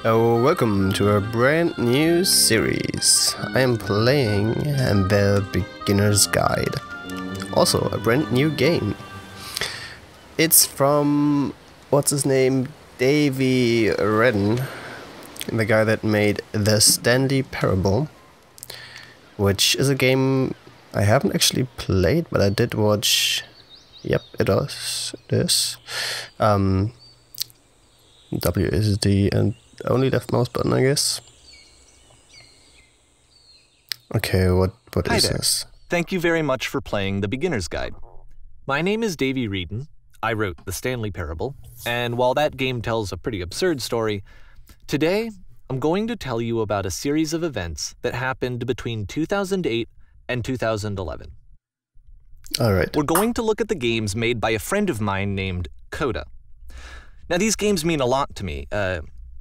Oh, welcome to a brand new series. I am playing the Beginner's Guide. Also, a brand new game. It's from, what's his name, Davey Wreden, the guy that made the Stanley Parable, which is a game I haven't actually played, but I did watch. Yep, it is. WSD and only left mouse button, I guess. Okay, what Hi is there. this? Thank you very much for playing the Beginner's Guide. My name is Davey Wreden. I wrote the Stanley Parable, and while that game tells a pretty absurd story, today I'm going to tell you about a series of events that happened between 2008 and 2011. Alright. We're going to look at the games made by a friend of mine named Coda. Now, these games mean a lot to me.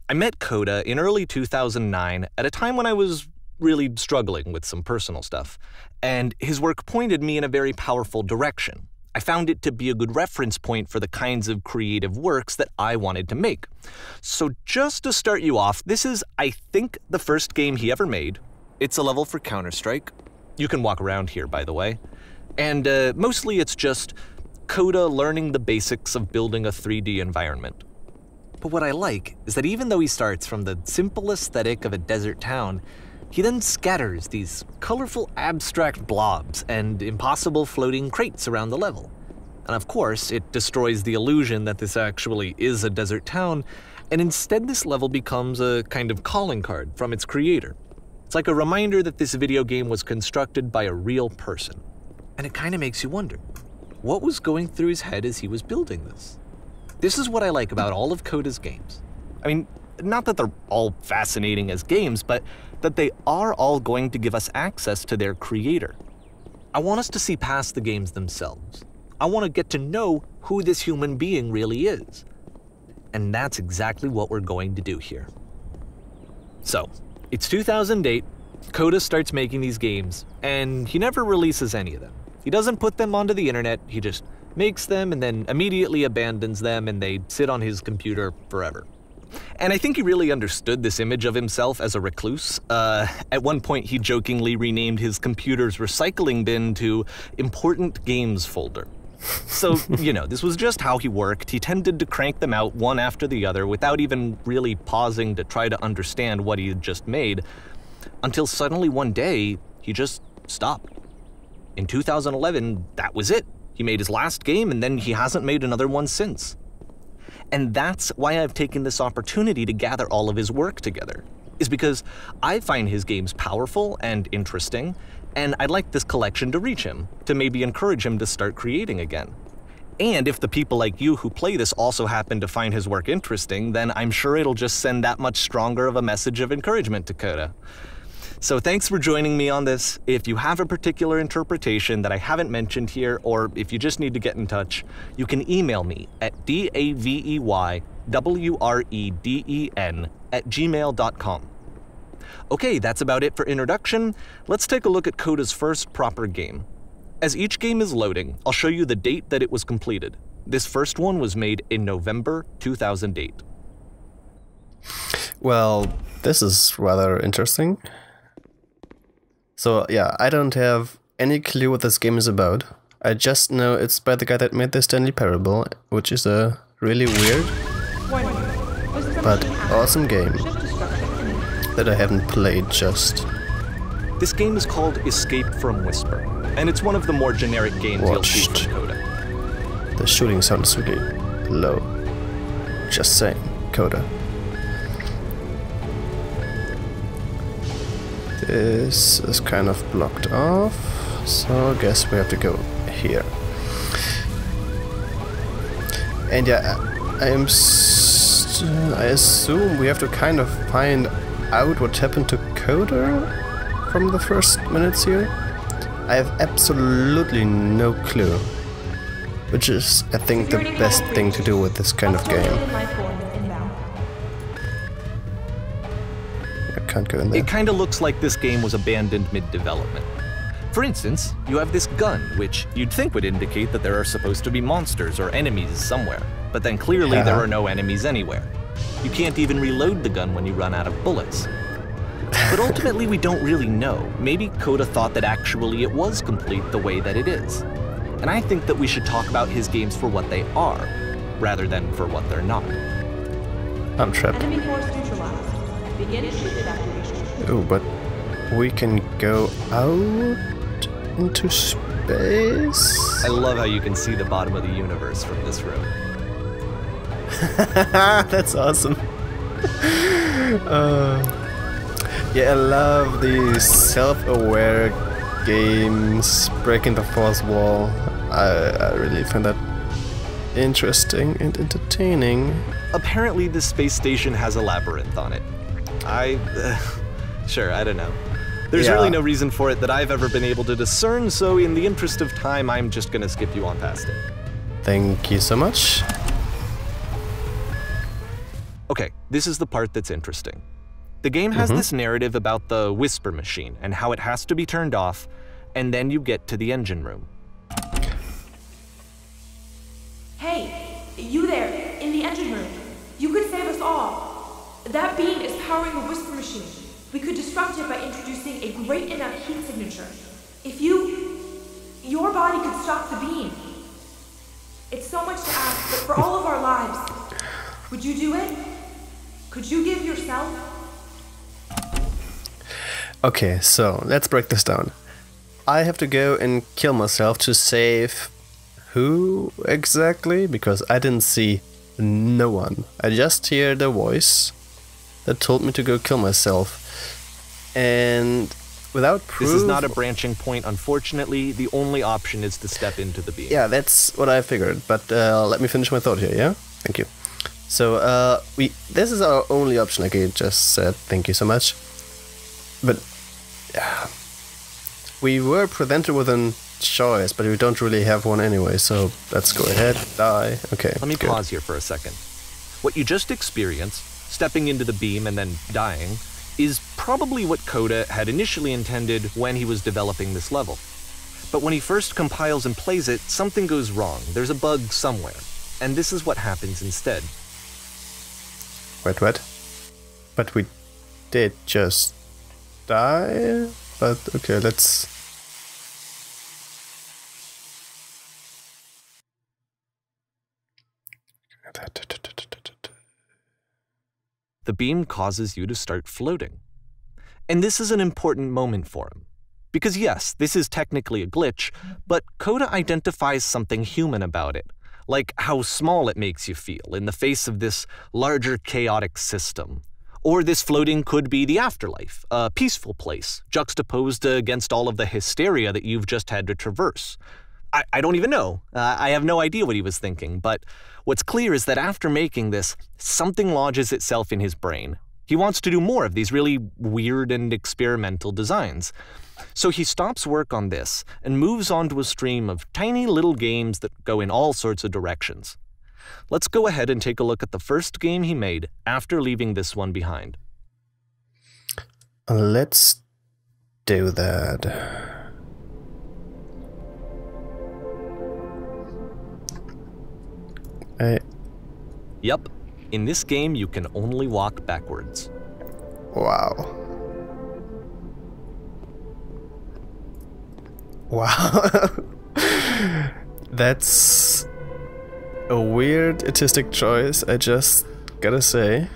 I met Coda in early 2009 at a time when I was really struggling with some personal stuff, and his work pointed me in a very powerful direction. I found it to be a good reference point for the kinds of creative works that I wanted to make. So just to start you off, this is, I think, the first game he ever made. It's a level for Counter-Strike. You can walk around here, by the way. And mostly it's just Coda learning the basics of building a 3D environment. But what I like is that even though he starts from the simple aesthetic of a desert town, he then scatters these colorful abstract blobs and impossible floating crates around the level. And of course, it destroys the illusion that this actually is a desert town, and instead this level becomes a kind of calling card from its creator. It's like a reminder that this video game was constructed by a real person. And it kind of makes you wonder, what was going through his head as he was building this? This is what I like about all of Coda's games. I mean, not that they're all fascinating as games, but that they are all going to give us access to their creator. I want us to see past the games themselves. I want to get to know who this human being really is. And that's exactly what we're going to do here. So, it's 2008, Coda starts making these games, and he never releases any of them. He doesn't put them onto the internet, he just makes them and then immediately abandons them, and they sit on his computer forever. And I think he really understood this image of himself as a recluse. At one point, he jokingly renamed his computer's recycling bin to Important Games Folder. So, you know, this was just how he worked. He tended to crank them out one after the other without even really pausing to try to understand what he had just made, until suddenly one day, he just stopped. In 2011, that was it. He made his last game, and then he hasn't made another one since. And that's why I've taken this opportunity to gather all of his work together, is because I find his games powerful and interesting, and I'd like this collection to reach him, to maybe encourage him to start creating again. And if the people like you who play this also happen to find his work interesting, then I'm sure it'll just send that much stronger of a message of encouragement to Coda. So thanks for joining me on this. If you have a particular interpretation that I haven't mentioned here, or if you just need to get in touch, you can email me at daveywreden@gmail.com. Okay, that's about it for introduction. Let's take a look at Coda's first proper game. As each game is loading, I'll show you the date that it was completed. This first one was made in November 2008. Well, this is rather interesting. So yeah, I don't have any clue what this game is about. I just know it's by the guy that made the Stanley Parable, which is a really weird but awesome game that I haven't played just. This game is called Escape from Whisper, and it's one of the more generic games you'll see from Coda. The shooting sounds really low. Just saying, Coda. This is kind of blocked off, so I guess we have to go here. And yeah, I assume we have to kind of find out what happened to Coda from the first minutes here. I have absolutely no clue, which is, I think, the best thing to do with this kind of game. Can't go in there. It kind of looks like this game was abandoned mid-development. For instance, you have this gun, which you'd think would indicate that there are supposed to be monsters or enemies somewhere, but then clearly there are no enemies anywhere. You can't even reload the gun when you run out of bullets. But ultimately, we don't really know. Maybe Coda thought that actually it was complete the way that it is. And I think that we should talk about his games for what they are, rather than for what they're not. I'm trapped. Enemy force neutralized. Begin ship evacuation. Oh, but we can go out into space? I love how you can see the bottom of the universe from this room. That's awesome. Yeah, I love these self-aware games, breaking the fourth wall. I really find that interesting and entertaining. Apparently, this space station has a labyrinth on it. Sure, I don't know. There's really no reason for it that I've ever been able to discern, so in the interest of time, I'm just gonna skip you on past it. Thank you so much. Okay, this is the part that's interesting. The game has this narrative about the whisper machine and how it has to be turned off, and then you get to the engine room. Hey, you there, in the engine room. You could save us all. That beam is powering the whisper machine. We could disrupt it by introducing a great enough heat signature. If your body could stop the beam. It's so much to ask, but for all of our lives, would you do it? Could you give yourself? Okay, so let's break this down. I have to go and kill myself to save who exactly? Because I didn't see no one. I just hear the voice that told me to go kill myself. And without proof... This is not a branching point, unfortunately. The only option is to step into the beam. Yeah, that's what I figured. But let me finish my thought here, yeah? Thank you. So, this is our only option, like I just said. Thank you so much. But... we were presented with a choice, but we don't really have one anyway, so let's go ahead, die. Okay, Let me good. pause here for a second. What you just experienced, stepping into the beam and then dying, is probably what Coda had initially intended when he was developing this level. But when he first compiles and plays it, something goes wrong. There's a bug somewhere. And this is what happens instead. Wait, what? But we did just die? But okay, let's... The beam causes you to start floating. And this is an important moment for him. Because yes, this is technically a glitch, but Coda identifies something human about it, like how small it makes you feel in the face of this larger chaotic system. Or this floating could be the afterlife, a peaceful place, juxtaposed against all of the hysteria that you've just had to traverse. I don't even know. I have no idea what he was thinking, but what's clear is that after making this, something lodges itself in his brain. He wants to do more of these really weird and experimental designs. So he stops work on this and moves on to a stream of tiny little games that go in all sorts of directions. Let's go ahead and take a look at the first game he made after leaving this one behind. Let's do that. Yep, in this game you can only walk backwards. Wow. Wow. That's a weird artistic choice, I just gotta say.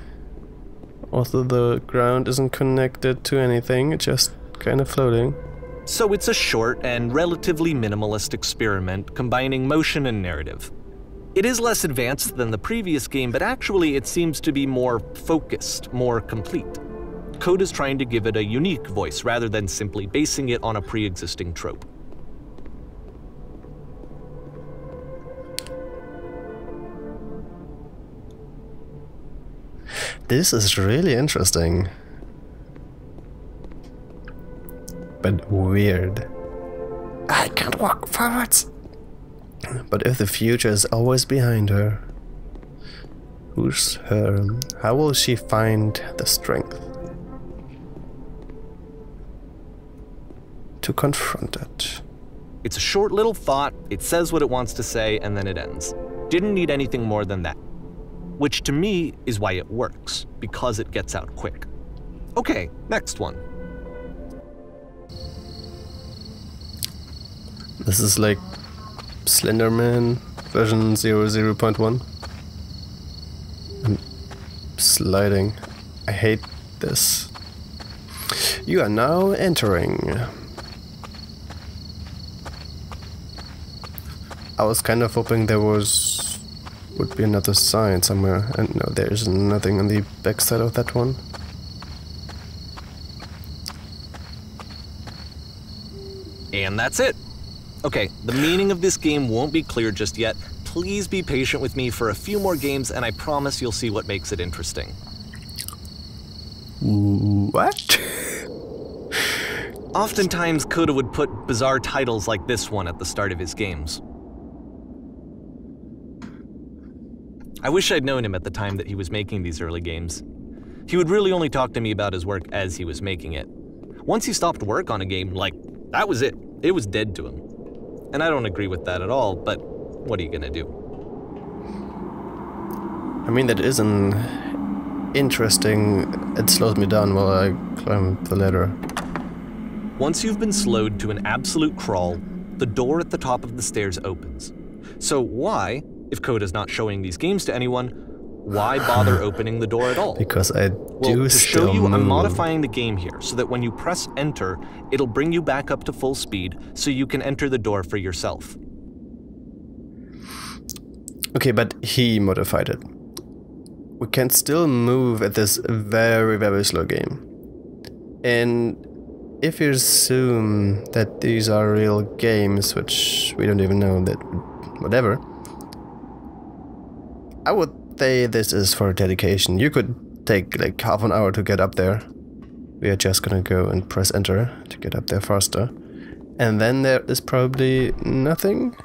Also, the ground isn't connected to anything, it's just kind of floating. So it's a short and relatively minimalist experiment combining motion and narrative. It is less advanced than the previous game, but actually it seems to be more focused, more complete. Coda's trying to give it a unique voice rather than simply basing it on a pre-existing trope. This is really interesting. But weird. I can't walk forwards. But if the future is always behind her, who's her? How will she find the strength to confront it? It's a short little thought, it says what it wants to say, and then it ends. Didn't need anything more than that. which to me is why it works, because it gets out quick. Okay, next one. This is like Slenderman version 00.1. I'm sliding. I hate this. You are now entering. I was kind of hoping there would be another sign somewhere, and no, there's nothing on the backside of that one. And that's it. Okay, the meaning of this game won't be clear just yet. Please be patient with me for a few more games, and I promise you'll see what makes it interesting. What? Oftentimes, Coda would put bizarre titles like this one at the start of his games. I wish I'd known him at the time that he was making these early games. He would really only talk to me about his work as he was making it. Once he stopped work on a game, like, that was it. It was dead to him. And I don't agree with that at all, but what are you gonna do? I mean, that is an interesting... It slows me down while I climb the ladder. Once you've been slowed to an absolute crawl, the door at the top of the stairs opens. So why, if Coda's not showing these games to anyone, why bother opening the door at all? Because I do to still show you, move. I'm modifying the game here so that when you press enter, it'll bring you back up to full speed so you can enter the door for yourself. Okay, but he modified it. We can still move at this very, very slow game. And if you assume that these are real games, which we don't even know, that whatever, I would say this is for dedication. You could take like half an hour to get up there. We are just gonna go and press enter to get up there faster. And then there is probably nothing.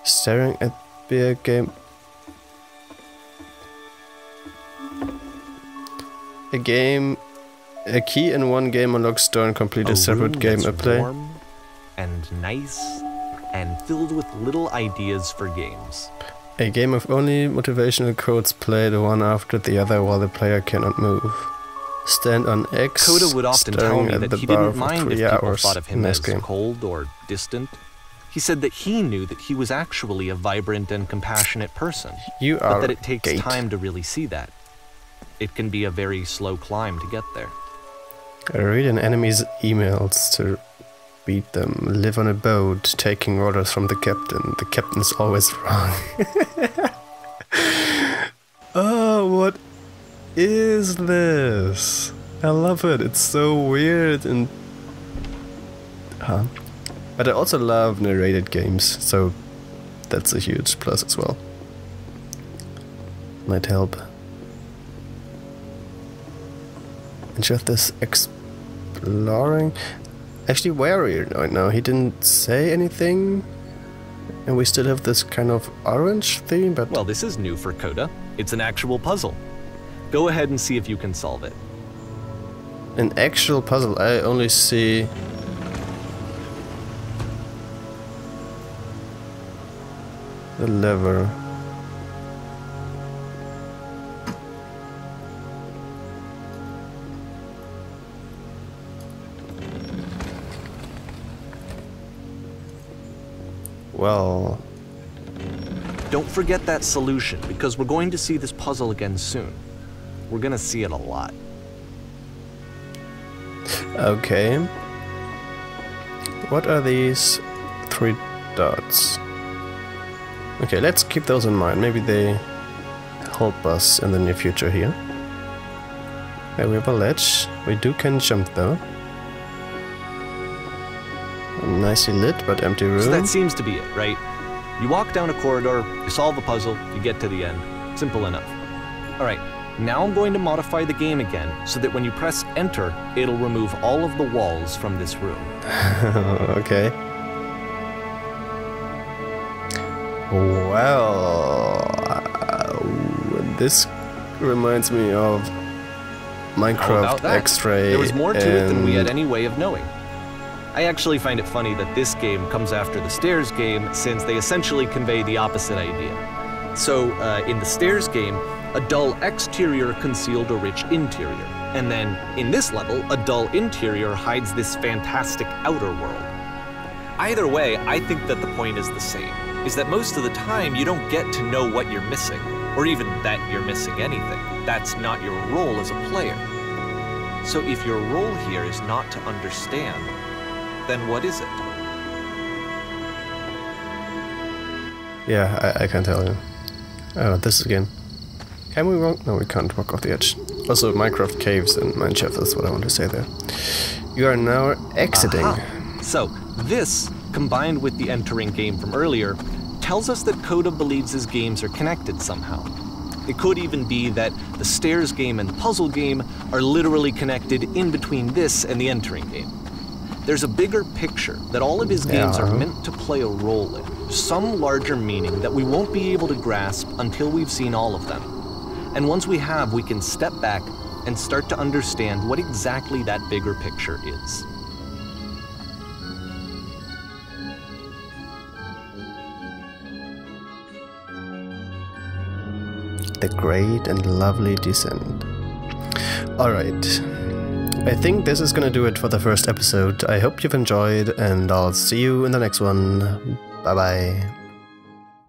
Staring at beer game. A key in one game unlocks door and complete a separate game I play. Warm and nice and filled with little ideas for games. A game of only motivational quotes played one after the other while the player cannot move. Stand on X, Coda would often tell me that he didn't mind if people thought of him as cold or distant. He said that he knew that he was actually a vibrant and compassionate person, but that it takes time to really see that. It can be a very slow climb to get there. I read an enemy's emails to beat them. Live on a boat, taking orders from the captain. The captain's always wrong. Oh, what is this? I love it. It's so weird and... But I also love narrated games, so that's a huge plus as well. Might help. And just this exploring... Actually, where are you right now? He didn't say anything, and we still have this kind of orange theme, but... Well, this is new for Coda. It's an actual puzzle. Go ahead and see if you can solve it. An actual puzzle? I only see... the lever. Well... Don't forget that solution, because we're going to see this puzzle again soon. We're gonna see it a lot. Okay. What are these 3 dots? Okay, let's keep those in mind. Maybe they help us in the near future here. There we have a ledge. We can jump though. Nicely lit, but empty room. So that seems to be it, right? You walk down a corridor, you solve a puzzle, you get to the end. Simple enough. Alright, now I'm going to modify the game again so that when you press enter, it'll remove all of the walls from this room. Okay. Well, this reminds me of Minecraft X-Ray. There was more to it than we had any way of knowing. I actually find it funny that this game comes after the Stairs game, since they essentially convey the opposite idea. So, in the stairs game, a dull exterior concealed a rich interior. And then, in this level, a dull interior hides this fantastic outer world. Either way, I think that the point is the same, is that most of the time you don't get to know what you're missing, or even that you're missing anything. That's not your role as a player. So if your role here is not to understand, then what is it? Yeah, I can't tell you. Oh, this again. Can we walk? No, we can't walk off the edge. Also, Minecraft caves and mineshaft, that's what I want to say there. You are now exiting. Aha. So, this, combined with the entering game from earlier, tells us that Coda believes his games are connected somehow. It could even be that the stairs game and puzzle game are literally connected in between this and the entering game. There's a bigger picture that all of his games are meant to play a role in, some larger meaning that we won't be able to grasp until we've seen all of them. And once we have, we can step back and start to understand what exactly that bigger picture is. The great and lovely descent. Alright. I think this is gonna do it for the first episode. I hope you've enjoyed, and I'll see you in the next one. Bye bye.